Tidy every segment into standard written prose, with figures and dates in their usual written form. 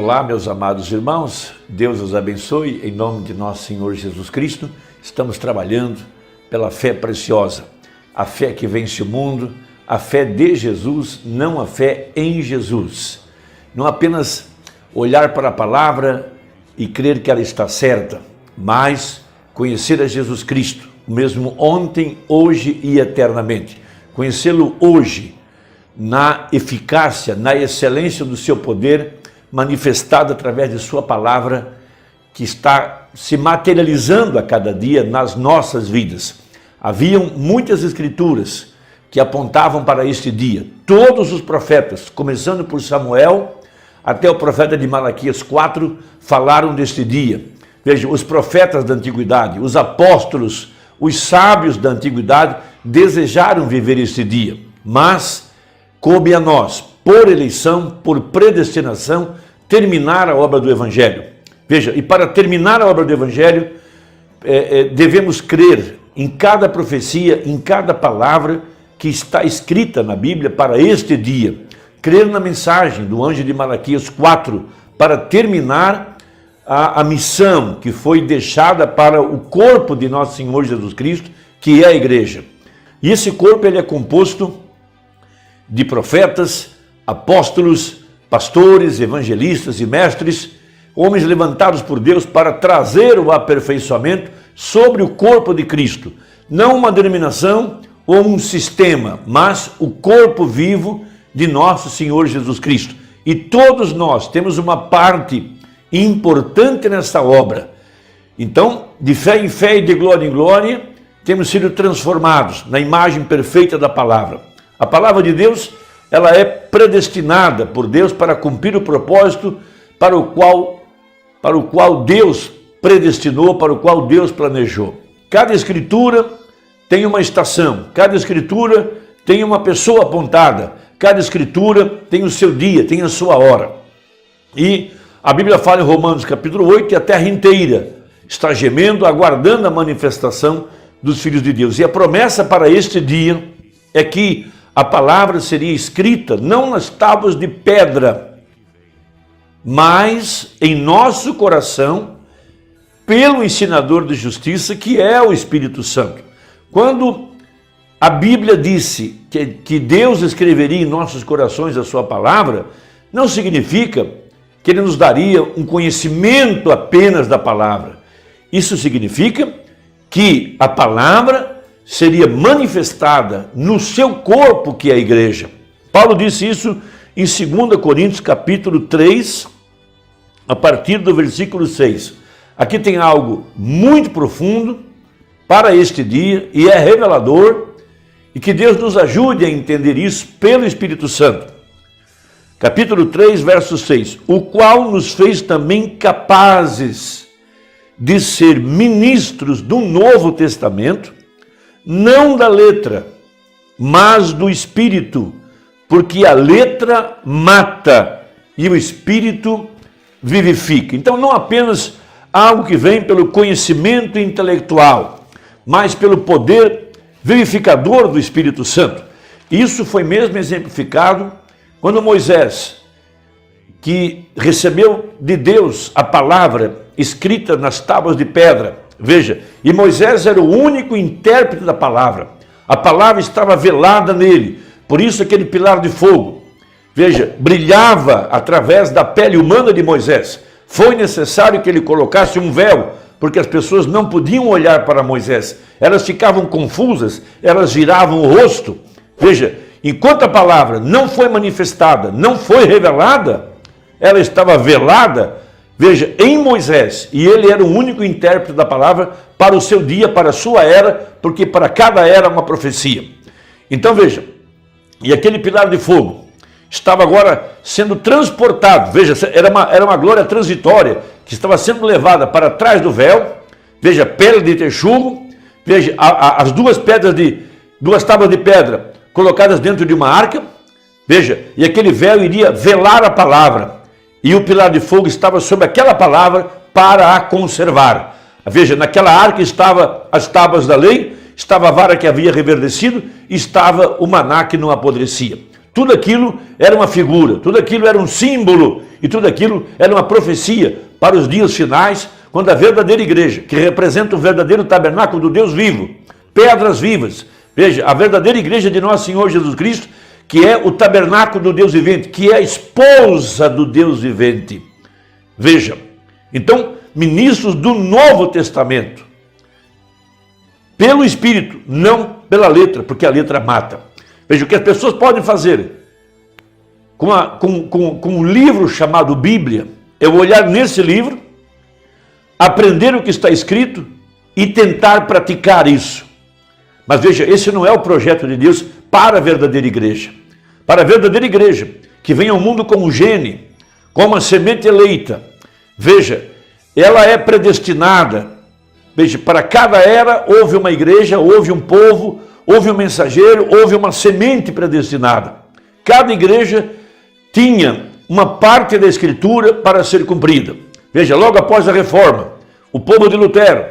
Olá, meus amados irmãos, Deus os abençoe, em nome de nosso Senhor Jesus Cristo. Estamos trabalhando pela fé preciosa, a fé que vence o mundo, a fé de Jesus, não a fé em Jesus. Não apenas olhar para a palavra e crer que ela está certa, mas conhecer a Jesus Cristo, o mesmo ontem, hoje e eternamente. Conhecê-lo hoje, na eficácia, na excelência do seu poder, manifestado através de sua palavra, que está se materializando a cada dia nas nossas vidas. Haviam muitas escrituras que apontavam para este dia. Todos os profetas, começando por Samuel até o profeta de Malaquias 4, falaram deste dia. Veja, os profetas da antiguidade, os apóstolos, os sábios da antiguidade desejaram viver este dia, mas coube a nós, por eleição, por predestinação, terminar a obra do Evangelho. Veja, e para terminar a obra do Evangelho, devemos crer em cada profecia, em cada palavra que está escrita na Bíblia para este dia. Crer na mensagem do anjo de Malaquias 4, para terminar a missão que foi deixada para o corpo de nosso Senhor Jesus Cristo, que é a igreja. E esse corpo ele é composto de profetas, apóstolos, pastores, evangelistas e mestres, homens levantados por Deus para trazer o aperfeiçoamento sobre o corpo de Cristo. Não uma denominação ou um sistema, mas o corpo vivo de nosso Senhor Jesus Cristo. E todos nós temos uma parte importante nessa obra. Então, de fé em fé e de glória em glória, temos sido transformados na imagem perfeita da palavra. A palavra de Deus, ela é predestinada por Deus para cumprir o propósito para o qual Deus predestinou, para o qual Deus planejou. Cada escritura tem uma estação, cada escritura tem uma pessoa apontada, cada escritura tem o seu dia, tem a sua hora. E a Bíblia fala em Romanos capítulo 8 que a terra inteira está gemendo, aguardando a manifestação dos filhos de Deus. E a promessa para este dia é que a palavra seria escrita não nas tábuas de pedra, mas em nosso coração, pelo ensinador de justiça, que é o Espírito Santo. Quando a Bíblia disse que Deus escreveria em nossos corações a sua palavra, não significa que ele nos daria um conhecimento apenas da palavra. Isso significa que a palavra seria manifestada no seu corpo, que é a igreja. Paulo disse isso em 2 Coríntios capítulo 3, a partir do versículo 6. Aqui tem algo muito profundo para este dia e é revelador, e que Deus nos ajude a entender isso pelo Espírito Santo. Capítulo 3, verso 6. O qual nos fez também capazes de ser ministros do Novo Testamento, não da letra, mas do Espírito, porque a letra mata e o Espírito vivifica. Então não apenas algo que vem pelo conhecimento intelectual, mas pelo poder vivificador do Espírito Santo. Isso foi mesmo exemplificado quando Moisés, que recebeu de Deus a palavra escrita nas tábuas de pedra, veja, e Moisés era o único intérprete da palavra. A palavra estava velada nele, por isso aquele pilar de fogo, veja, brilhava através da pele humana de Moisés. Foi necessário que ele colocasse um véu, porque as pessoas não podiam olhar para Moisés. Elas ficavam confusas, elas viravam o rosto. Veja, enquanto a palavra não foi manifestada, não foi revelada, ela estava velada, veja, em Moisés, e ele era o único intérprete da palavra para o seu dia, para a sua era, porque para cada era uma profecia. Então veja, e aquele pilar de fogo estava agora sendo transportado, veja, era uma glória transitória, que estava sendo levada para trás do véu, veja, pedra de texugo, veja, as duas tábuas de pedra colocadas dentro de uma arca, veja, e aquele véu iria velar a palavra, e o pilar de fogo estava sobre aquela palavra para a conservar. Veja, naquela arca estava as tábuas da lei, estava a vara que havia reverdecido, estava o maná que não apodrecia. tudo aquilo era uma figura, tudo aquilo era um símbolo e tudo aquilo era uma profecia para os dias finais, quando a verdadeira igreja, que representa o verdadeiro tabernáculo do Deus vivo, pedras vivas, veja, a verdadeira igreja de nosso Senhor Jesus Cristo, que é o tabernáculo do Deus vivente, que é a esposa do Deus vivente. Veja, então, ministros do Novo Testamento, pelo Espírito, não pela letra, porque a letra mata. Veja, o que as pessoas podem fazer com um livro chamado Bíblia, é olhar nesse livro, aprender o que está escrito e tentar praticar isso. Mas veja, esse não é o projeto de Deus para a verdadeira igreja. Para a verdadeira igreja, que vem ao mundo como gene, como a semente eleita. Veja, ela é predestinada. Veja, para cada era houve uma igreja, houve um povo, houve um mensageiro, houve uma semente predestinada. Cada igreja tinha uma parte da Escritura para ser cumprida. Veja, logo após a Reforma, o povo de Lutero,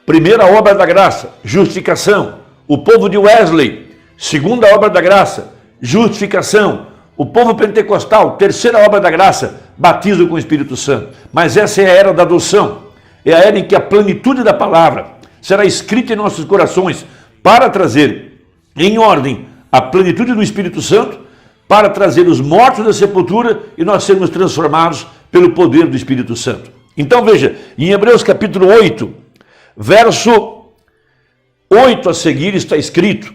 primeira obra da graça, justificação. O povo de Wesley, segunda obra da graça, justificação. O povo pentecostal, terceira obra da graça, batismo com o Espírito Santo. Mas essa é a era da adoção. É a era em que a plenitude da palavra será escrita em nossos corações para trazer em ordem a plenitude do Espírito Santo, para trazer os mortos da sepultura e nós sermos transformados pelo poder do Espírito Santo. Então veja, em Hebreus capítulo 8, verso 8 a seguir está escrito: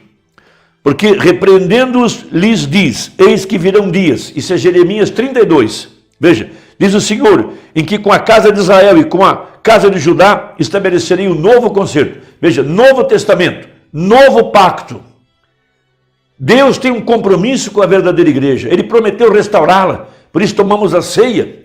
porque repreendendo-os lhes diz, eis que virão dias, isso é Jeremias 32, veja, diz o Senhor, em que com a casa de Israel e com a casa de Judá estabelecerei um novo concerto. Veja, Novo Testamento, novo pacto. Deus tem um compromisso com a verdadeira igreja, Ele prometeu restaurá-la, por isso tomamos a ceia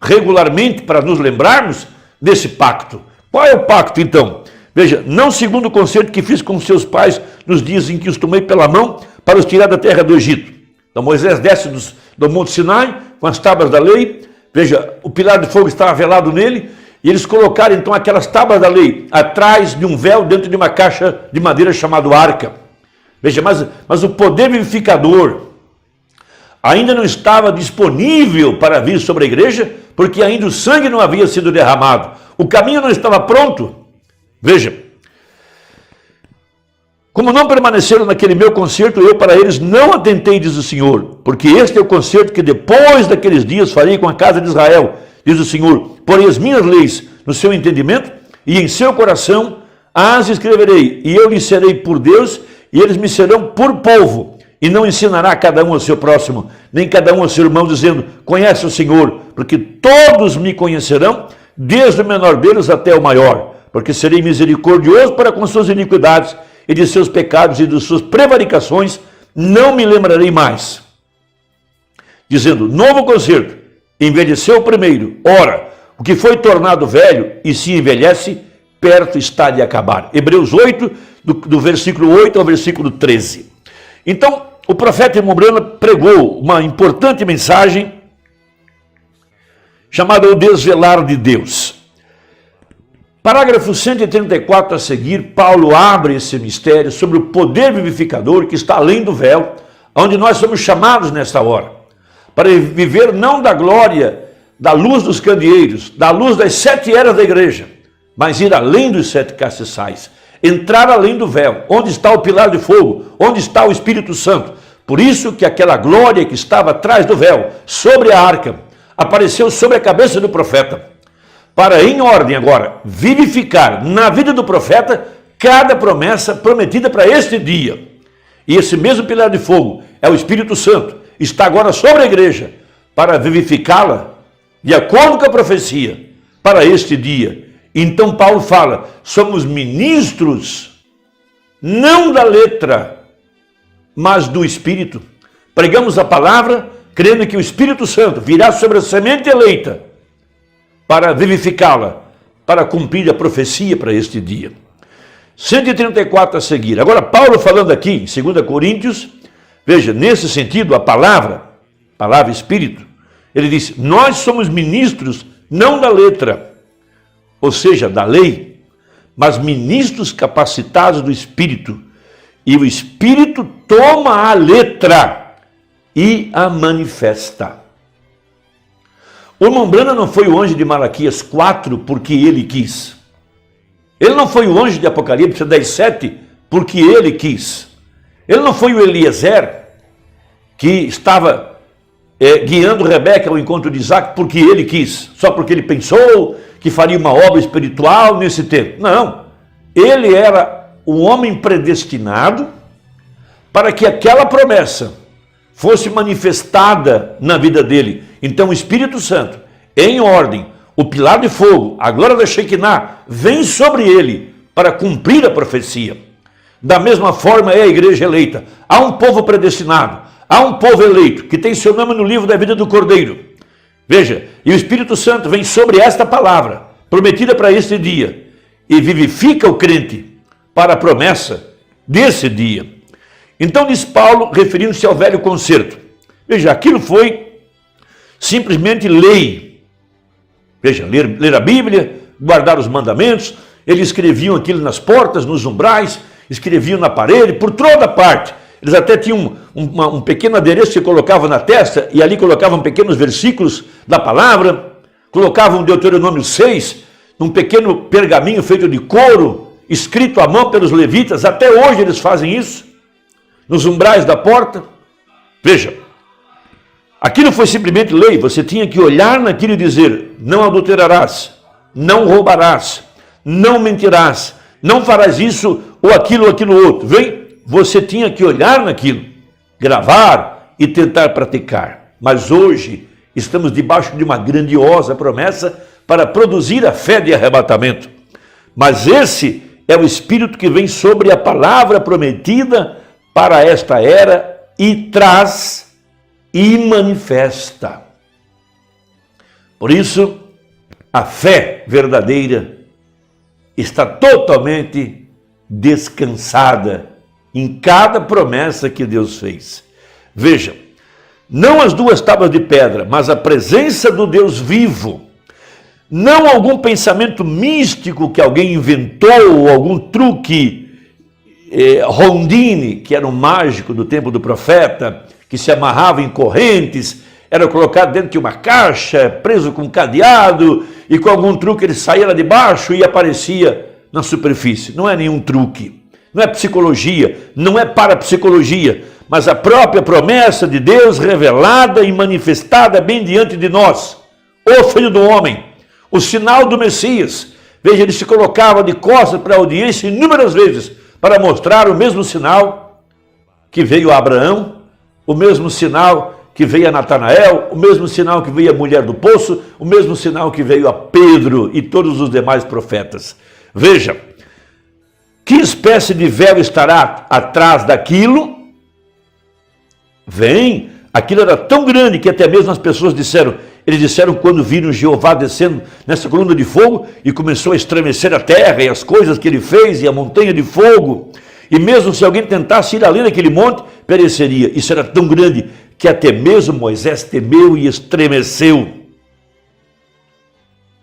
regularmente para nos lembrarmos desse pacto. Qual é o pacto então? Veja, não segundo o concerto que fiz com seus pais nos dias em que os tomei pela mão para os tirar da terra do Egito. Então Moisés desce do Monte Sinai com as tábuas da lei, veja, o pilar de fogo estava velado nele, e eles colocaram então aquelas tábuas da lei atrás de um véu dentro de uma caixa de madeira chamada arca. Veja, mas o poder vivificador ainda não estava disponível para vir sobre a igreja, porque ainda o sangue não havia sido derramado. O caminho não estava pronto. Veja, como não permaneceram naquele meu concerto, eu para eles não atentei, diz o Senhor, porque este é o concerto que depois daqueles dias farei com a casa de Israel, diz o Senhor. Porém as minhas leis no seu entendimento e em seu coração as escreverei, e eu lhes serei por Deus, e eles me serão por povo, e não ensinará cada um ao seu próximo, nem cada um ao seu irmão, dizendo, conhece o Senhor, porque todos me conhecerão, desde o menor deles até o maior, porque serei misericordioso para com suas iniquidades, e de seus pecados e de suas prevaricações não me lembrarei mais. Dizendo, novo concerto, envelheceu o primeiro, ora, o que foi tornado velho e se envelhece, perto está de acabar. Hebreus 8, do versículo 8 ao versículo 13. Então, o profeta Imumbrana pregou uma importante mensagem chamada O Desvelar de Deus. Parágrafo 134 a seguir, Paulo abre esse mistério sobre o poder vivificador que está além do véu, onde nós somos chamados nesta hora, para viver não da glória, da luz dos candeeiros, da luz das 7 eras da igreja, mas ir além dos 7 castiçais, entrar além do véu, onde está o pilar de fogo, onde está o Espírito Santo. Por isso que aquela glória que estava atrás do véu, sobre a arca, apareceu sobre a cabeça do profeta, para, em ordem agora, vivificar na vida do profeta cada promessa prometida para este dia. E esse mesmo pilar de fogo é o Espírito Santo, está agora sobre a igreja, para vivificá-la de acordo com a profecia, para este dia. Então Paulo fala, somos ministros, não da letra, mas do Espírito. Pregamos a palavra, crendo que o Espírito Santo virá sobre a semente eleita, para vivificá-la, para cumprir a profecia para este dia. 134 a seguir. Agora, Paulo falando aqui, em 2 Coríntios, veja, nesse sentido, a palavra Espírito, ele diz, nós somos ministros não da letra, ou seja, da lei, mas ministros capacitados do Espírito. e o Espírito toma a letra e a manifesta. O irmão Branham não foi o anjo de Malaquias 4 porque ele quis. Ele não foi o anjo de Apocalipse 10:7 porque ele quis. Ele não foi o Eliezer que estava guiando Rebeca ao encontro de Isaac porque ele quis, só porque ele pensou que faria uma obra espiritual nesse tempo. Não, ele era o homem predestinado para que aquela promessa fosse manifestada na vida dele. Então o Espírito Santo, em ordem, o pilar de fogo, a glória da Shekinah, vem sobre ele para cumprir a profecia. Da mesma forma é a igreja eleita. Há um povo predestinado, há um povo eleito, que tem seu nome no livro da vida do Cordeiro. Veja, e o Espírito Santo vem sobre esta palavra, prometida para este dia, e vivifica o crente para a promessa desse dia. Então diz Paulo, referindo-se ao velho concerto. Veja, aquilo foi simplesmente lei. Veja, ler a Bíblia, guardar os mandamentos. Eles escreviam aquilo nas portas, nos umbrais, escreviam na parede, por toda parte. Eles até tinham um pequeno adereço que colocavam na testa, e ali colocavam pequenos versículos da palavra, colocavam Deuteronômio 6, num pequeno pergaminho feito de couro, escrito à mão pelos levitas. Até hoje eles fazem isso, nos umbrais da porta. Veja, aquilo foi simplesmente lei. Você tinha que olhar naquilo e dizer: não adulterarás, não roubarás, não mentirás, não farás isso ou aquilo outro. Vem, você tinha que olhar naquilo, gravar e tentar praticar. Mas hoje estamos debaixo de uma grandiosa promessa para produzir a fé de arrebatamento. Mas esse é o Espírito que vem sobre a palavra prometida para esta era e traz e manifesta. Por isso, a fé verdadeira está totalmente descansada em cada promessa que Deus fez. Veja, não as duas tábuas de pedra, mas a presença do Deus vivo. Não algum pensamento místico que alguém inventou, ou algum truque Rondini, que era um mágico do tempo do profeta, que se amarrava em correntes, era colocado dentro de uma caixa, preso com um cadeado, e com algum truque ele saía lá de baixo e aparecia na superfície. Não é nenhum truque, não é psicologia, não é parapsicologia, mas a própria promessa de Deus revelada e manifestada bem diante de nós. O Filho do Homem, o sinal do Messias. Veja, ele se colocava de costas para a audiência inúmeras vezes para mostrar o mesmo sinal que veio a Abraão, o mesmo sinal que veio a Natanael, o mesmo sinal que veio a mulher do poço, o mesmo sinal que veio a Pedro e todos os demais profetas. Veja, que espécie de véu estará atrás daquilo? Vem, aquilo era tão grande que até mesmo as pessoas disseram, eles disseram quando viram Jeová descendo nessa coluna de fogo e começou a estremecer a terra e as coisas que ele fez e a montanha de fogo, e mesmo se alguém tentasse ir ali naquele monte, pereceria. Isso era tão grande que até mesmo Moisés temeu e estremeceu.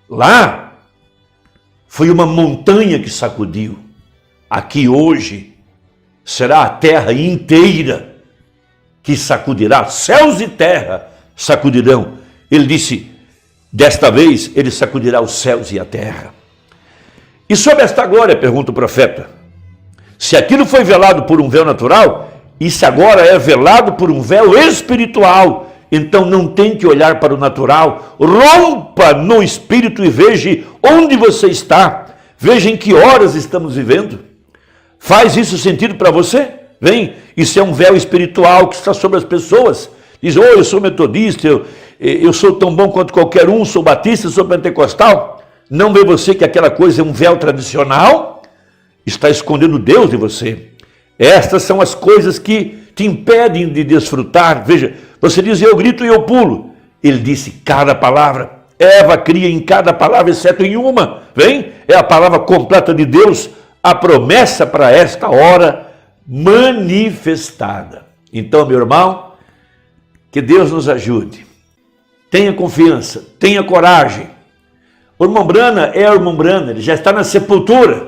Lá foi uma montanha que sacudiu. Aqui hoje será a terra inteira que sacudirá, céus e terra sacudirão. Ele disse, desta vez ele sacudirá os céus e a terra. E sobre esta glória, pergunta o profeta, se aquilo foi velado por um véu natural, e se agora é velado por um véu espiritual, então não tem que olhar para o natural, rompa no espírito e veja onde você está, veja em que horas estamos vivendo. Faz isso sentido para você? Vem, isso é um véu espiritual que está sobre as pessoas. Diz, eu sou metodista, eu sou tão bom quanto qualquer um, sou batista, sou pentecostal. Não vê você que aquela coisa é um véu tradicional? Está escondendo Deus de você. Estas são as coisas que te impedem de desfrutar. Veja, você diz, eu grito e eu pulo. Ele disse, cada palavra. Eva cria em cada palavra, exceto em uma. Vem, é a palavra completa de Deus, a promessa para esta hora manifestada. Então, meu irmão, que Deus nos ajude. Tenha confiança, tenha coragem. O irmão Branham é o irmão Branham, ele já está na sepultura.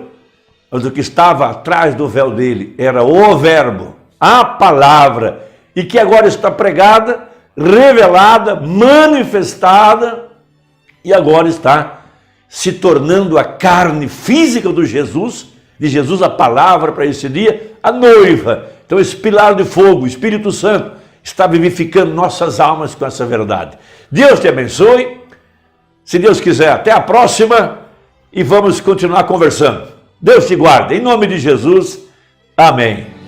mas o que estava atrás do véu dele era o verbo, a palavra, e que agora está pregada, revelada, manifestada, e agora está se tornando a carne física de Jesus a palavra para esse dia, a noiva. Então esse pilar de fogo, o Espírito Santo, está vivificando nossas almas com essa verdade. Deus te abençoe. Se Deus quiser, até a próxima e vamos continuar conversando. Deus te guarde. Em nome de Jesus. Amém.